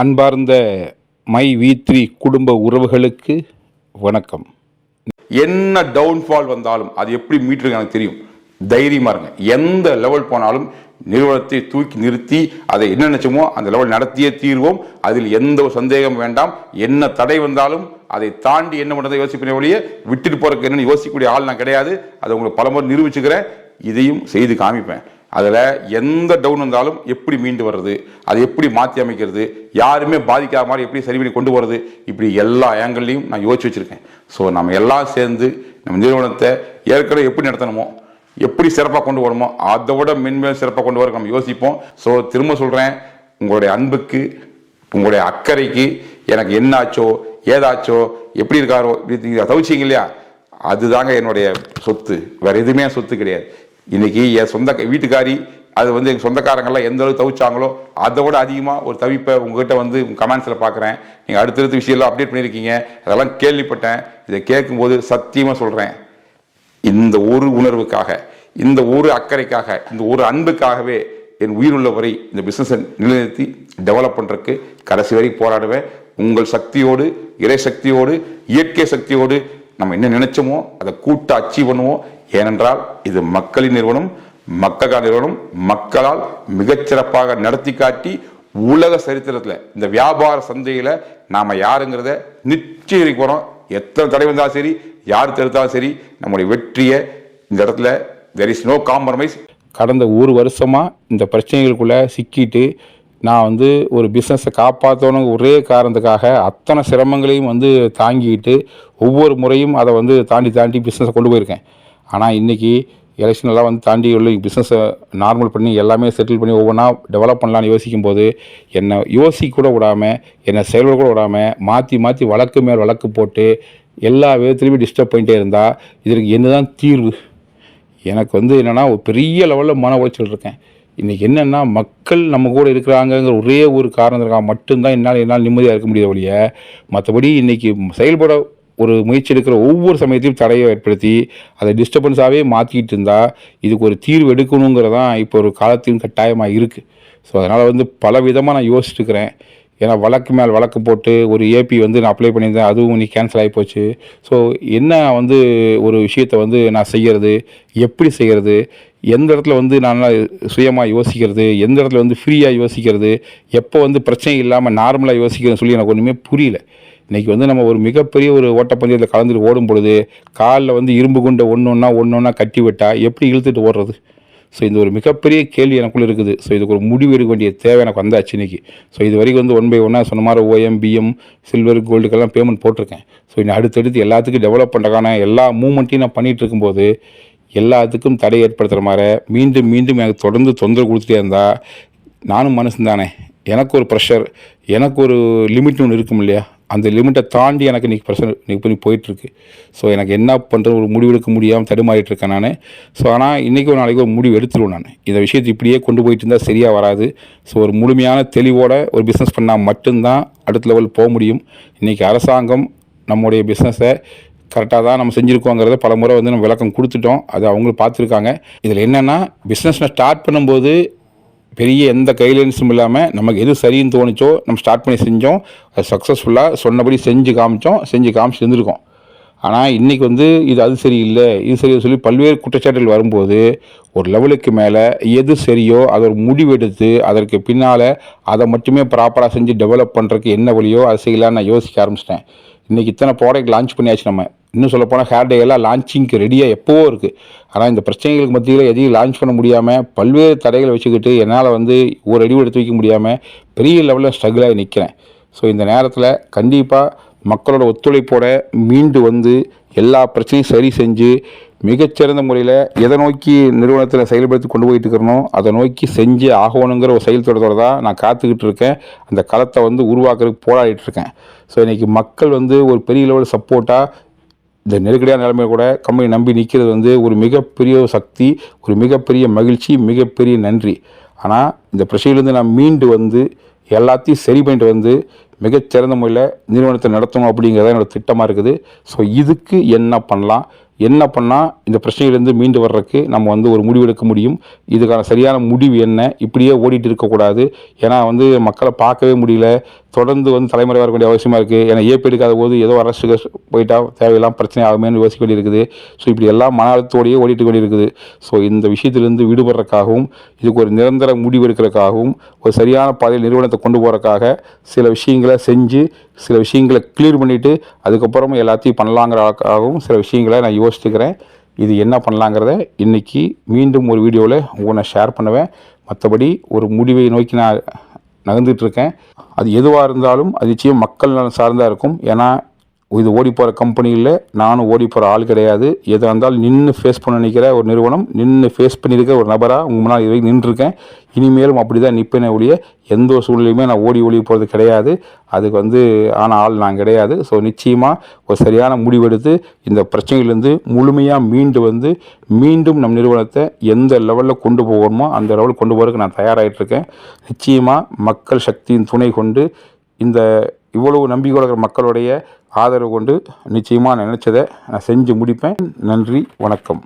அன்பார்ந்த மை வி3 குடும்ப உறவுகளுக்கு வணக்கம். என்ன டவுன்ஃபால் வந்தாலும் அது எப்படி மீட்டருக்கு எனக்கு தெரியும். தைரியமா இருங்க. எந்த லெவல் போனாலும் நிறுவனத்தை தூக்கி நிறுத்தி அதை என்ன நினைச்சோமோ அந்த லெவல் நடத்தியே தீர்வோம். அதில் எந்த ஒரு சந்தேகம் வேண்டாம். என்ன தடை வந்தாலும் அதை தாண்டி என்ன பண்ணுறதை யோசிப்பேன் ஒழிய விட்டுட்டு போறதுக்கு என்னன்னு யோசிக்கக்கூடிய ஆள் நான் கிடையாது. அதை உங்களுக்கு பலமுறை நிரூபிச்சுக்கிறேன். இதையும் செய்து காமிப்பேன். அதில் எந்த டவுன் வந்தாலும் எப்படி மீண்டு வர்றது, அதை எப்படி மாற்றி அமைக்கிறது, யாருமே பாதிக்காத மாதிரி எப்படி சரி பண்ணி கொண்டு போகிறது, இப்படி எல்லா ஆங்கிள்லையும் நான் யோசிச்சு வச்சுருக்கேன். ஸோ நம்ம எல்லாம் சேர்ந்து நம்ம நிறுவனத்தை ஏற்கனவே எப்படி நடத்தணுமோ, எப்படி சிறப்பாக கொண்டு வரணுமோ அதை விட மென்மேலும் சிறப்பாக கொண்டு வர நம்ம யோசிப்போம். ஸோ திரும்ப சொல்கிறேன், உங்களுடைய அன்புக்கு, உங்களுடைய அக்கறைக்கு எனக்கு என்னாச்சோ ஏதாச்சோ எப்படி இருக்காரோ இப்படி தவிச்சிங்க இல்லையா, அதுதாங்க என்னுடைய சொத்து. வேறு எதுவுமே சொத்து கிடையாது. இன்னைக்கு என் சொந்த வீட்டுக்காரி அது எங்கள் சொந்தக்காரங்கள்லாம் எந்த அளவுக்கு தவிச்சாங்களோ அதை விட அதிகமாக ஒரு தவிப்பை உங்ககிட்ட கமெண்ட்ஸில் பார்க்குறேன். நீங்கள் அடுத்தடுத்த விஷயம்லாம் அப்டேட் பண்ணியிருக்கீங்க, அதெல்லாம் கேள்விப்பட்டேன். இதை கேட்கும்போது சத்தியமாக சொல்கிறேன், இந்த ஒரு உணர்வுக்காக, இந்த ஒரு அக்கறைக்காக, இந்த ஒரு அன்புக்காகவே என் உயிருள்ள வரை இந்த பிஸ்னஸை நிலைநிறுத்தி டெவலப் பண்ணுறதுக்கு கடைசி வரை போராடுவேன். உங்கள் சக்தியோடு, இறை சக்தியோடு, இயற்கை சக்தியோடு நம்ம என்ன நினைச்சோமோ அதை கூட்ட அச்சீவ் பண்ணுவோம். ஏனென்றால் இது மக்களின் நிறுவனம், மக்கள் நிறுவனம், மக்களால் மிகச்சிறப்பாக நடத்தி காட்டி உலக சரித்திரத்தில் இந்த வியாபார சந்தையில் நாம் யாருங்கிறத நிச்சயம் போகிறோம். எத்தனை தடை வந்தாலும் சரி, யார் தடுத்தாலும் சரி, நம்முடைய வெற்றியை இந்த இடத்துல there is no compromise. கடந்த ஒரு வருஷமாக இந்த பிரச்சனைகளுக்குள்ளே சிக்கிட்டு நான் ஒரு பிஸ்னஸை காப்பாற்றணும் ஒரே காரணத்துக்காக அத்தனை சிரமங்களையும் தாங்கிட்டு ஒவ்வொரு முறையும் அதை தாண்டி பிஸ்னஸை கொண்டு போயிருக்கேன். ஆனால் இன்றைக்கி எலெக்ஷனெல்லாம் தாண்டி உள்ள பிஸ்னஸை நார்மல் பண்ணி எல்லாமே செட்டில் பண்ணி ஒவ்வொன்றா டெவலப் பண்ணலான்னு யோசிக்கும்போது என்னை யோசிக்க கூட விடாமல், என்னை செயல்பட கூட விடாமல் மாற்றி வழக்கு மேல் வழக்கு போட்டு எல்லா விதத்துலையுமே டிஸ்டர்ப் பண்ணிகிட்டே இருந்தால் இதற்கு என்ன தான் தீர்வு? எனக்கு என்னென்னா ஒரு பெரிய லெவலில் மன உளைச்சல் இருக்கேன். இன்றைக்கி என்னென்னா மக்கள் நம்ம கூட இருக்கிறாங்கங்கிற ஒரே ஒரு காரணத்துக்காக மட்டும்தான் என்னால் நிம்மதியாக இருக்க முடியாத ஒழிய மற்றபடி இன்றைக்கி செயல்பட ஒரு முயற்சி எடுக்கிற ஒவ்வொரு சமயத்தையும் தடையை ஏற்படுத்தி அதை டிஸ்டர்பன்ஸாகவே மாற்றிக்கிட்டு இருந்தால் இதுக்கு ஒரு தீர்வு எடுக்கணுங்கிறதான் இப்போ ஒரு காலத்தின் கட்டாயமாக இருக்குது. ஸோ அதனால் பல விதமாக நான் யோசிச்சுருக்கிறேன். ஏன்னா வழக்கு மேல் வழக்கு போட்டு ஒரு ஏபி நான் அப்ளை பண்ணியிருந்தேன், அதுவும் நீ கேன்சல் ஆகி போச்சு. ஸோ என்ன ஒரு விஷயத்தை நான் செய்கிறது, எப்படி செய்கிறது, எந்த இடத்துல நான் சுயமாக யோசிக்கிறது, எந்த இடத்துல ஃப்ரீயாக யோசிக்கிறது, எப்போ பிரச்சனை இல்லாமல் நார்மலாக யோசிக்கிறதுன்னு சொல்லி எனக்கு ஒன்றுமே புரியல. இன்றைக்கி நம்ம ஒரு மிகப்பெரிய ஒரு ஓட்டப்பந்தயத்தில் கலந்துட்டு ஓடும் பொழுது காலில் இரும்பு குண்டை ஒன்றொன்னா கட்டி விட்டால் எப்படி இழுத்துட்டு ஓடுறது? ஸோ இந்த ஒரு மிகப்பெரிய கேள்வி எனக்குள்ளே இருக்குது. ஸோ இதுக்கு ஒரு முடிவு எடுக்க வேண்டிய தேவை எனக்கு வந்தாச்சு இன்றைக்கி. ஸோ இது வரைக்கும் 1 by 1 சொன்ன மாதிரி OM, BM, சில்வர், கோல்டுக்கெல்லாம் பேமெண்ட் போட்டிருக்கேன். ஸோ இன்னும் அடுத்தடுத்து எல்லாத்துக்கும் டெவலப் பண்ணுறதுக்கான எல்லா மூமெண்ட்டையும் நான் பண்ணிகிட்டு இருக்கும்போது எல்லாத்துக்கும் தடை ஏற்படுத்துகிற மாதிரி மீண்டும் எனக்கு தொடர்ந்து தொந்தரவு கொடுத்துட்டே இருந்தால் நானும் மனுஷன் தானே, எனக்கு ஒரு ப்ரெஷர், எனக்கு ஒரு லிமிட்னு ஒன்று இருக்கும் இல்லையா, அந்த லிமிட்டை தாண்டி எனக்கு இன்றைக்கி ப்ரெஷர் பண்ணி போயிட்டுருக்கு. ஸோ எனக்கு என்ன பண்ணுறது ஒரு முடிவு எடுக்க முடியாமல் தடுமாறிட்டுருக்கேன் நான். ஸோ ஆனால் இன்றைக்கி ஒரு நாளைக்கு ஒரு முடிவு எடுத்துருவேன் நான். இந்த விஷயத்தை இப்படியே கொண்டு போயிட்டு இருந்தால் சரியாக வராது. ஸோ ஒரு முழுமையான தெளிவோட ஒரு பிஸ்னஸ் பண்ணால் மட்டும்தான் அடுத்த லெவல் போக முடியும். இன்றைக்கி அரசாங்கம் நம்முடைய பிஸ்னஸை கரெக்டாக தான் நம்ம செஞ்சுருக்கோங்கிறத பல முறை நம்ம விளக்கம் கொடுத்துட்டோம். அது அவங்களும் பார்த்துருக்காங்க. இதில் என்னென்னா பிஸ்னஸை ஸ்டார்ட் பண்ணும்போது பெரிய எந்த கைட்லைன்ஸும் இல்லாமல் நமக்கு எது சரின்னு தோணுச்சோ நம்ம ஸ்டார்ட் பண்ணி செஞ்சோம். அது சக்ஸஸ்ஃபுல்லாக சொன்னபடி செஞ்சு காமிச்சு இருந்திருக்கோம். ஆனால் இன்றைக்கி இது அது சரியில்லை, இது சரியாக சொல்லி பல்வேறு குற்றச்சாட்டுகள் வரும்போது ஒரு லெவலுக்கு மேலே எது சரியோ அதை ஒரு முடிவு எடுத்து அதற்கு பின்னால் அதை மட்டுமே ப்ராப்பராக செஞ்சு டெவலப் பண்ணுறதுக்கு என்ன வழியோ அதை செய்யலான்னு நான் யோசிக்க ஆரம்பிச்சிட்டேன். இன்றைக்கி இத்தனை ப்ராடக்ட் லான்ச் பண்ணியாச்சு. நம்ம இன்னும் சொல்லப்போனால் ஹேர் டே எல்லாம் லான்ச்சிங்க்கு ரெடியாக எப்போவோ இருக்குது. ஆனால் இந்த பிரச்சனைகளுக்கு மத்தியில் எதையும் லான்ச் பண்ண முடியாமல் பல்வேறு தடைகளை வச்சுக்கிட்டு என்னால் ஒரு அடி எடுத்து வைக்க முடியாமல் பெரிய லெவலில் ஸ்ட்ரகிளாகி நிற்கிறேன். ஸோ இந்த நேரத்தில் கண்டிப்பாக மக்களோட ஒத்துழைப்போட மீண்டு எல்லா பிரச்சனையும் சரி செஞ்சு மிகச்சிறந்த முறையில் எதை நோக்கி நிறுவனத்தில் செயல்படுத்தி கொண்டு போயிட்டு இருக்கிறனோ அதை நோக்கி செஞ்சு ஆகணுங்கிற ஒரு செயல் தொடர்தோடு தான் நான் காத்துக்கிட்டு இருக்கேன். அந்த களத்தை உருவாக்குறதுக்கு போராடிட்டு இருக்கேன். ஸோ இன்றைக்கி மக்கள் ஒரு பெரிய லெவல் சப்போர்ட்டாக இந்த நெருக்கடியான நிலைமையில் கூட கம்பெனி நம்பி நிற்கிறது ஒரு மிகப்பெரிய சக்தி, ஒரு மிகப்பெரிய மகிழ்ச்சி, மிகப்பெரிய நன்றி. ஆனால் இந்த பிரச்சனையிலேருந்து நான் மீண்டு எல்லாத்தையும் சரி பண்ணிட்டு மிகச்சிறந்த முறையில் நிறுவனத்தை நடத்தணும் அப்படிங்கிறத என்னோடய திட்டமாக இருக்குது. ஸோ இதுக்கு என்ன பண்ணலாம், என்ன பண்ணால் இந்த பிரச்சனையிலேருந்து மீண்டு வர்றதுக்கு நம்ம ஒரு முடிவு எடுக்க முடியும், இதுக்கான சரியான முடிவு என்ன, இப்படியே ஓடிட்டு இருக்கக்கூடாது. ஏன்னா மக்களை பார்க்கவே முடியல, தொடர்ந்து வந்து தலைமுறை வர வேண்டிய அவசியமாக இருக்குது. ஏன்னா ஏபி எடுக்காத போது ஏதோ அரசு போயிட்டா தேவையெல்லாம் பிரச்சனை ஆகுமேன்னு யோசிக்க வேண்டி இருக்குது. ஸோ இப்படி எல்லாம் மன அழுத்தத்தோடையே ஓடிட்டு வேண்டி இருக்குது. ஸோ இந்த விஷயத்திலிருந்து விடுபடுறதுக்காகவும் இதுக்கு ஒரு நிரந்தர முடிவு எடுக்கிறதுக்காகவும் ஒரு சரியான பாதையில் நிறுவனத்தை கொண்டு போகிறதுக்காக சில விஷயங்களை செஞ்சு சில விஷயங்களை கிளியர் பண்ணிவிட்டு அதுக்கப்புறம் எல்லாத்தையும் பண்ணலாங்கிறதுக்காகவும் சில விஷயங்களை நான் யோசிச்சுக்கிறேன். இது என்ன பண்ணலாங்கிறத இன்றைக்கி மீண்டும் ஒரு வீடியோவில் உங்களை ஷேர் பண்ணுவேன். மற்றபடி ஒரு முடிவை நோக்கி நான் நகர்ந்துட்டுருக்கேன். அது எதுவாக இருந்தாலும் அது நிச்சயம் மக்கள் நலன் சார்ந்தா இருக்கும். ஏன்னா இது ஓடி போகிற கம்பெனியில் நானும் ஓடி போகிற ஆள் கிடையாது. எதாக இருந்தாலும் நின்று ஃபேஸ் பண்ண நினைக்கிற ஒரு நிறுவனம், நின்று ஃபேஸ் பண்ணியிருக்கிற ஒரு நபராக உங்கள் முன்னால் இது நின்றுருக்கேன். இனிமேலும் அப்படி தான் நிற்பேனே ஒழிய எந்த ஒரு சூழ்நிலையுமே நான் ஓடி போகிறது கிடையாது. அதுக்கு ஆன ஆள் நான் கிடையாது. ஸோ நிச்சயமாக ஒரு சரியான முடிவெடுத்து இந்த பிரச்சனையிலேருந்து முழுமையாக மீண்டும் நம் நிறுவனத்தை எந்த லெவலில் கொண்டு போகணுமோ அந்த லெவலில் கொண்டு போகிறதுக்கு நான் தயாராகிட்டுருக்கேன். நிச்சயமாக மக்கள் சக்தியின் துணை கொண்டு இந்த இவ்வளவு நம்பிக்கை இருக்கிற மக்களுடைய ஆதரவு கொண்டு நிச்சயமாக நான் நினச்சதை நான் செஞ்சு முடிப்பேன். நன்றி, வணக்கம்.